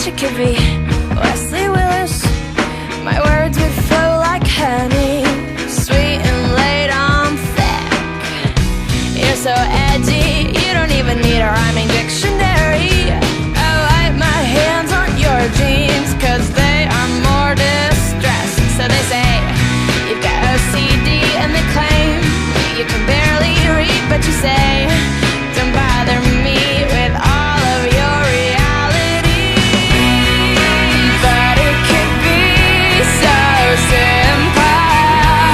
wish it could be Wesley Willis. My words would flow like honey, sweet and laid on thick. You're so edgy, you don't even need a rhyming dictionary. I wipe my hands on your jeans, cause they are more distressed. So they say you've got OCD and they claim you can barely read, but you say don't bother me with all of your reality. But it could be so simple.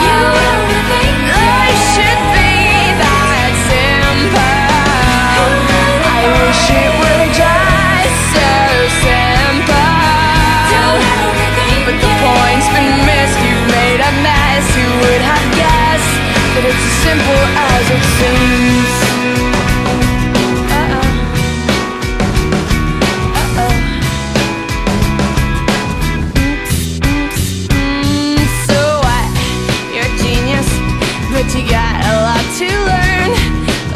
You wouldn't think life should be that simple. I wish it were just so simple. But the point's been missed, you've made a mess. Who would have guessed that it's as simple as it seems? But you got a lot to learn,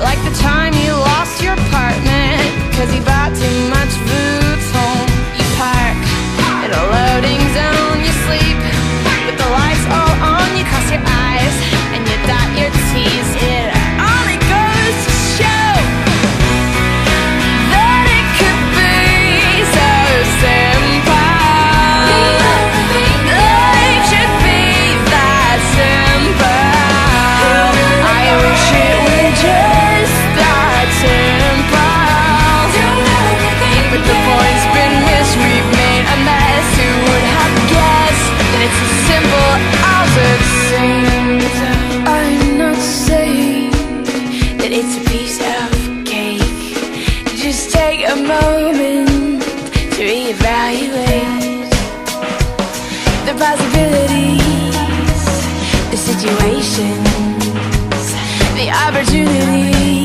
like the time you lost your apartment cause you bought too much booze home. You park in a loading zone, you sleep with the lights all on, you cross your eyes and you dot your T's. It only goes to show that it could be so simple. Life should be that simple. But the point's been missed, we've made a mess. Who would have guessed that it's as simple as it seems? I'm not saying that it's a piece of cake. Just take a moment to reevaluate the possibilities, the situations, the opportunities.